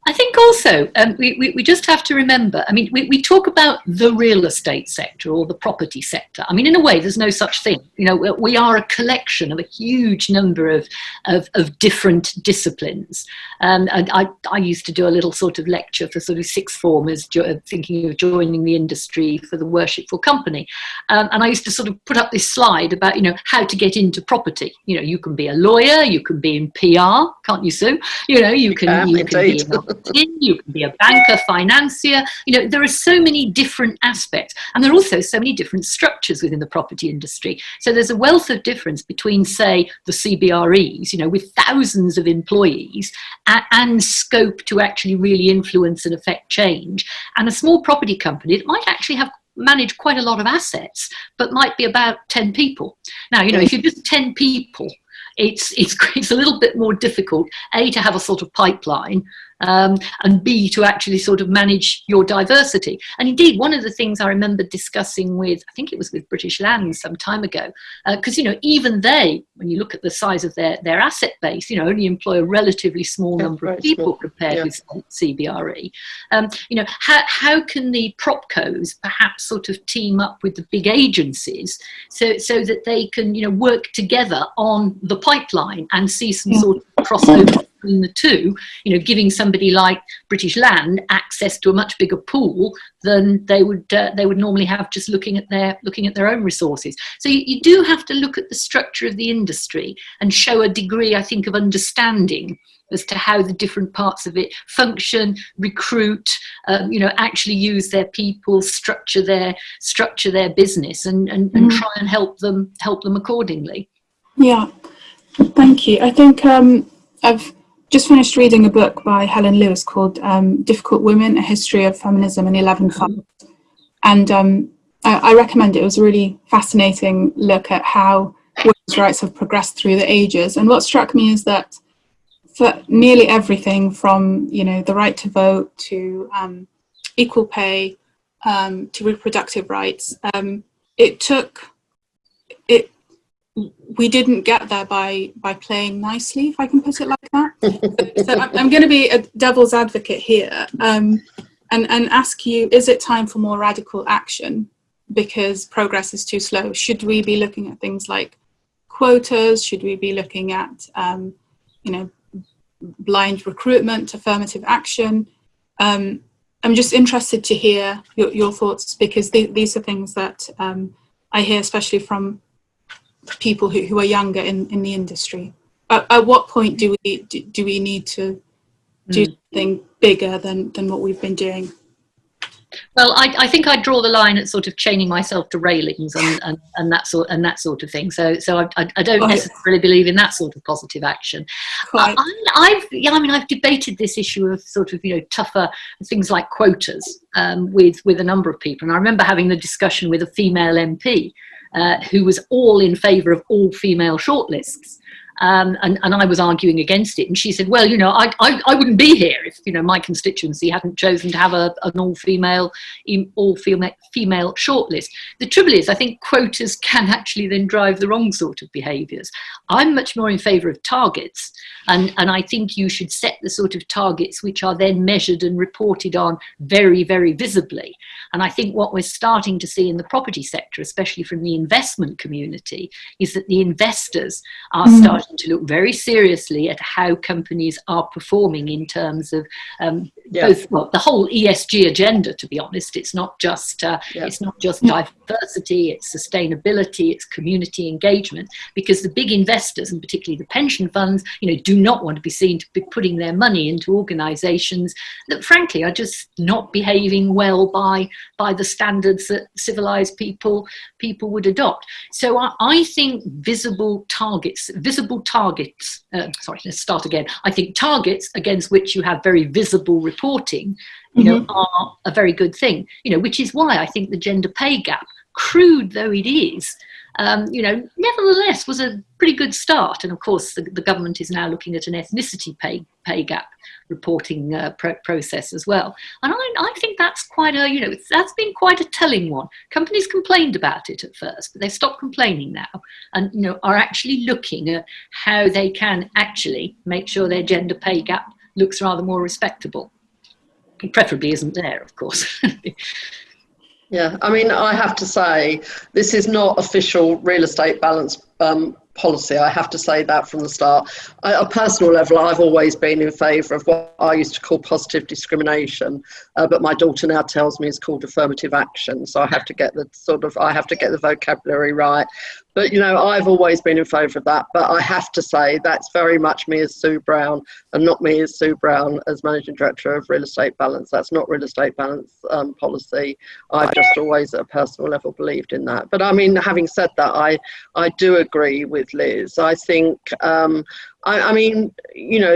I think also we just have to remember, I mean, we talk about the real estate sector or the property sector. I mean, in a way, there's no such thing. We are a collection of a huge number of different disciplines. And I used to do a little sort of lecture for sort of sixth formers thinking of joining the industry for the Worshipful Company. And I used to sort of put up this slide about, how to get into property. You can be a lawyer, you can be in PR, can't you, Sue? You can be you can be a banker, financier. There are so many different aspects, and there are also so many different structures within the property industry. So there's a wealth of difference between, say, the CBREs, with thousands of employees and scope to actually really influence and affect change, and a small property company that might actually manage quite a lot of assets, but might be about 10 people. Now, if you're just 10 people, it's a little bit more difficult, to have a sort of pipeline, and B, to actually sort of manage your diversity. And indeed, one of the things I remember discussing with, I think it was with British Land some time ago, because, even they, when you look at the size of their asset base, only employ a relatively small number of people compared with CBRE. How can the propcos perhaps sort of team up with the big agencies so that they can, work together on the pipeline and see some sort of crossover between the two, giving somebody like British Land access to a much bigger pool than they would normally have just looking at their own resources. So you do have to look at the structure of the industry and show a degree, I think, of understanding as to how the different parts of it function, recruit, actually use their people, structure their business, and try and help them accordingly. Yeah, thank you. I think I've just finished reading a book by Helen Lewis called Difficult Women, A History of Feminism in 11 Files. And I recommend it. It was a really fascinating look at how women's rights have progressed through the ages. And what struck me is that for nearly everything from, the right to vote to equal pay to reproductive rights, we didn't get there by playing nicely, if I can put it like that. So I'm going to be a devil's advocate here and ask you, is it time for more radical action because progress is too slow? Should we be looking at things like quotas? Should we be looking at, blind recruitment, affirmative action? I'm just interested to hear your thoughts, because these are things that I hear, especially from people who are younger in the industry. At what point do we need to do something bigger than what we've been doing? Well, I think I draw the line at sort of chaining myself to railings and that sort of thing. So I don't necessarily believe in that sort of positive action. I've debated this issue of sort of tougher things like quotas with a number of people, and I remember having the discussion with a female MP who was all in favour of all female shortlists. And I was arguing against it, and she said, well, I wouldn't be here if my constituency hadn't chosen to have an all-female shortlist. The trouble is, I think quotas can actually then drive the wrong sort of behaviours. I'm much more in favour of targets, and I think you should set the sort of targets which are then measured and reported on very, very visibly. And I think what we're starting to see in the property sector, especially from the investment community, is that the investors are starting to look very seriously at how companies are performing in terms of both the whole ESG agenda. To be honest, it's not just diversity, it's sustainability, it's community engagement, because the big investors, and particularly the pension funds, do not want to be seen to be putting their money into organisations that, frankly, are just not behaving well by the standards that civilised people would adopt. So I think let's start again. I think targets against which you have very visible reporting, are a very good thing, which is why I think the gender pay gap, crude though it is, nevertheless was a pretty good start. And of course, the government is now looking at an ethnicity pay gap reporting process as well. And I think that's that's been quite a telling one. Companies complained about it at first, but they've stopped complaining now, and are actually looking at how they can actually make sure their gender pay gap looks rather more respectable. It preferably isn't there, of course. Yeah, I mean, I have to say, this is not official real estate balance policy. I have to say that from the start. At a personal level, I've always been in favour of what I used to call positive discrimination, but my daughter now tells me it's called affirmative action. So I have to get the vocabulary right. But, I've always been in favour of that. But I have to say that's very much me as Sue Brown, and not me as Sue Brown as Managing Director of Real Estate Balance. That's not Real Estate Balance policy. I've just always at a personal level believed in that. But I mean, having said that, I do agree with Liz. I think, the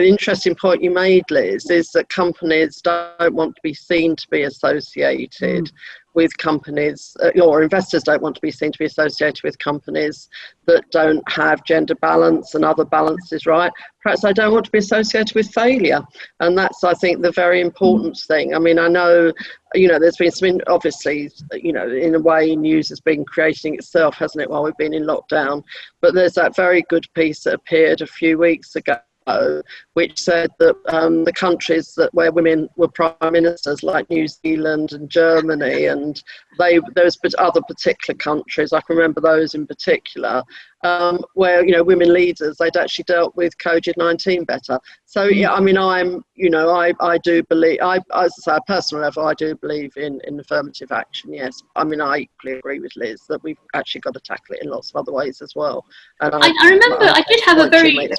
interesting point you made, Liz, is that companies don't want to be seen to be associated with companies, or investors don't want to be seen to be associated with companies that don't have gender balance and other balances right. Perhaps they don't want to be associated with failure. And that's, I think, the very important thing. I mean, I know, there's been some, obviously, in a way, news has been creating itself, hasn't it, while we've been in lockdown. But there's that very good piece that appeared a few weeks ago, which said that the countries where women were prime ministers, like New Zealand and Germany, and there's other particular countries, I can remember those in particular, where women leaders, they'd actually dealt with COVID-19 better. So yeah, I mean, I do believe, as I say, at a personal level, I do believe in affirmative action. Yes, I mean, I equally agree with Liz that we've actually got to tackle it in lots of other ways as well. And I remember I did have a very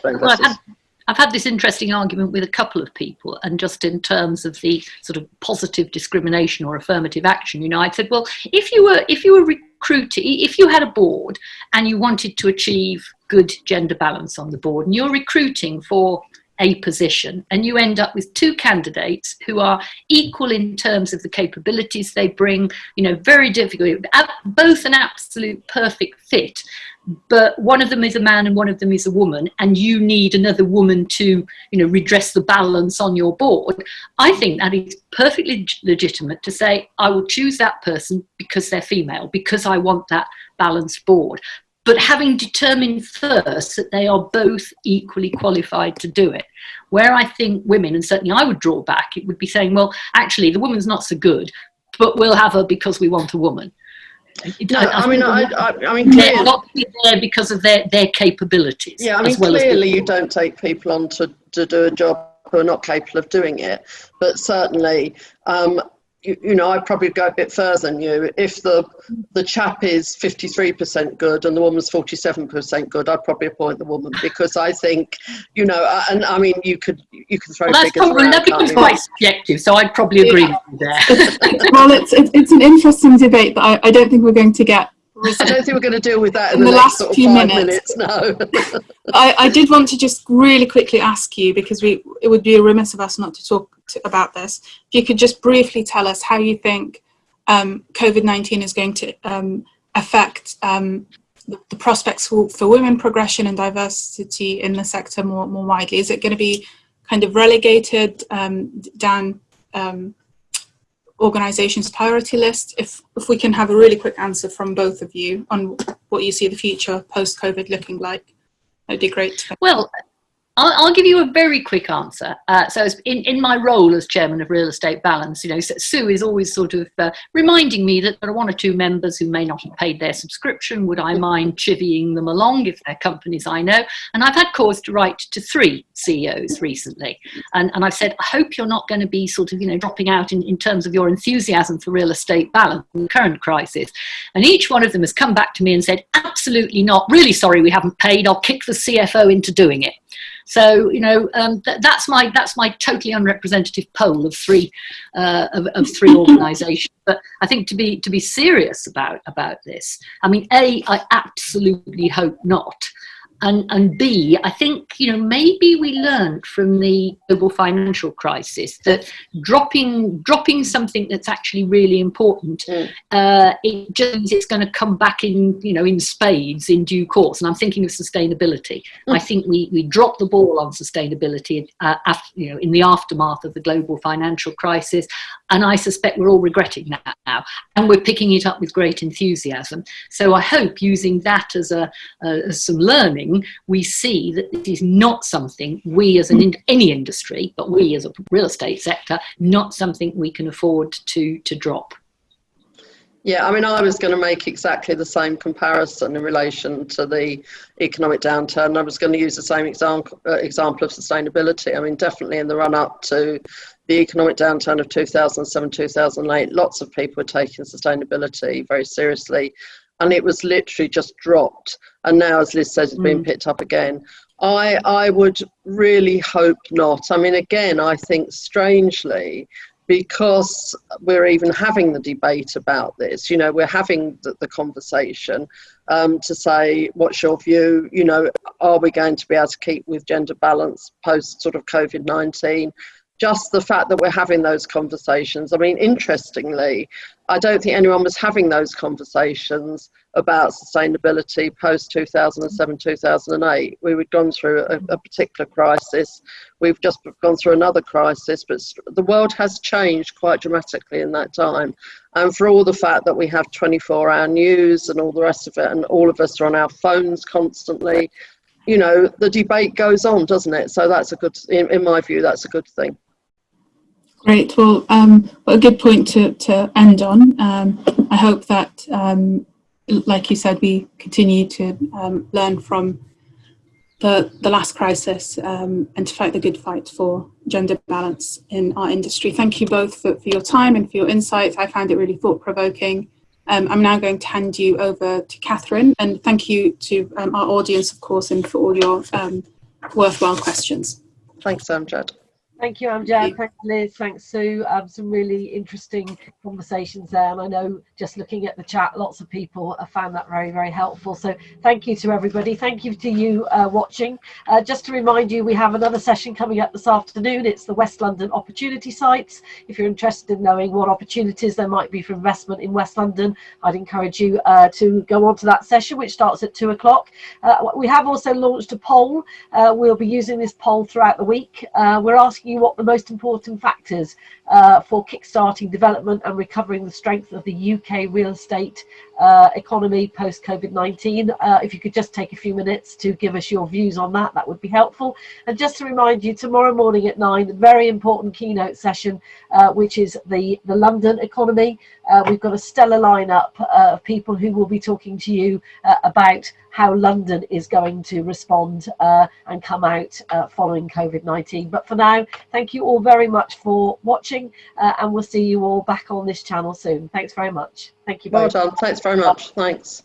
I've had this interesting argument with a couple of people, and just in terms of the sort of positive discrimination or affirmative action, I said, well, if you were recruiting, if you had a board and you wanted to achieve good gender balance on the board, and you're recruiting for a position, and you end up with two candidates who are equal in terms of the capabilities they bring, very difficult, both an absolute perfect fit, but one of them is a man and one of them is a woman, and you need another woman to, redress the balance on your board. I think that is perfectly legitimate to say, I will choose that person because they're female, because I want that balanced board. But having determined first that they are both equally qualified to do it. Where I think women, and certainly I would draw back, it would be saying, well, actually, the woman's not so good, but we'll have her because we want a woman. I mean, they're not there because of their capabilities. Yeah, I mean, clearly you don't take people on to do a job who are not capable of doing it. But certainly, I'd probably go a bit further than you. If the chap is 53% good and the woman's 47% good, I'd probably appoint the woman, because I think, and I mean, you could throw figures around. That becomes quite subjective, so I'd probably agree with you there. Well, it's an interesting debate that I don't think we're going to get. I don't think we're going to deal with that in the next sort of few 5 minutes. No. I did want to just really quickly ask you, because it would be remiss of us not to talk about this. If you could just briefly tell us how you think COVID-19 is going to affect the prospects for women progression and diversity in the sector more widely. Is it going to be kind of relegated down organisations' priority list? If we can have a really quick answer from both of you on what you see the future post-COVID looking like, that'd be great. Well, I'll give you a very quick answer. So in my role as chairman of Real Estate Balance, Sue is always sort of reminding me that there are one or two members who may not have paid their subscription. Would I mind chivying them along if they're companies I know? And I've had cause to write to 3 CEOs recently. And I've said, I hope you're not going to be sort of, dropping out in terms of your enthusiasm for real estate balance in the current crisis. And each one of them has come back to me and said, absolutely not. Really sorry we haven't paid. I'll kick the CFO into doing it. So that's my totally unrepresentative poll of 3 organisations. But I think to be serious about this, I mean, A, I absolutely hope not. And B, I think, maybe we learned from the global financial crisis that dropping something that's actually really important, it just means it's going to come back in spades in due course. And I'm thinking of sustainability. I think we dropped the ball on sustainability in the aftermath of the global financial crisis. And I suspect we're all regretting that now. And we're picking it up with great enthusiasm. So I hope, using that as some learning, we see that this is not something we as any industry, but we as a real estate sector, not something we can afford to drop. Yeah, I mean, I was going to make exactly the same comparison in relation to the economic downturn. I was going to use the same example of sustainability. I mean, definitely in the run-up to the economic downturn of 2007, 2008, lots of people were taking sustainability very seriously. And it was literally just dropped. And now, as Liz says, it's been picked up again. I would really hope not. I mean, again, I think strangely, because we're even having the debate about this, we're having the conversation to say, what's your view? Are we going to be able to keep with gender balance post sort of COVID-19? just the fact that we're having those conversations. I mean, interestingly, I don't think anyone was having those conversations about sustainability post 2007, 2008. We had gone through a particular crisis. We've just gone through another crisis, but the world has changed quite dramatically in that time. And for all the fact that we have 24-hour news and all the rest of it, and all of us are on our phones constantly, you know, the debate goes on, doesn't it? So that's a good, in my view, that's a good thing. Great. Well, a good point to end on. I hope that, like you said, we continue to learn from the last crisis and to fight the good fight for gender balance in our industry. Thank you both for your time and for your insights. I found it really thought-provoking. I'm now going to hand you over to Catherine, and thank you to our audience, of course, and for all your worthwhile questions. Thanks, Amjad. Thank you, Amjad. Thanks, Liz. Thanks, Sue. Some really interesting conversations there. And I know just looking at the chat, lots of people have found that very, very helpful. So thank you to everybody. Thank you to you watching. Just to remind you, we have another session coming up this afternoon. It's the West London Opportunity Sites. If you're interested in knowing what opportunities there might be for investment in West London, I'd encourage you to go on to that session, which starts at 2 o'clock. We have also launched a poll. We'll be using this poll throughout the week. We're asking you what the most important factors for kickstarting development and recovering the strength of the UK real estate economy post COVID-19. If you could just take a few minutes to give us your views on that, that would be helpful. And just to remind you, tomorrow morning at 9, a very important keynote session, which is the London economy. We've got a stellar lineup of people who will be talking to you about how London is going to respond and come out following COVID-19. But for now, thank you all very much for watching, and we'll see you all back on this channel soon. Thanks very much. Thank you both. Well done. Thanks very much. Thanks.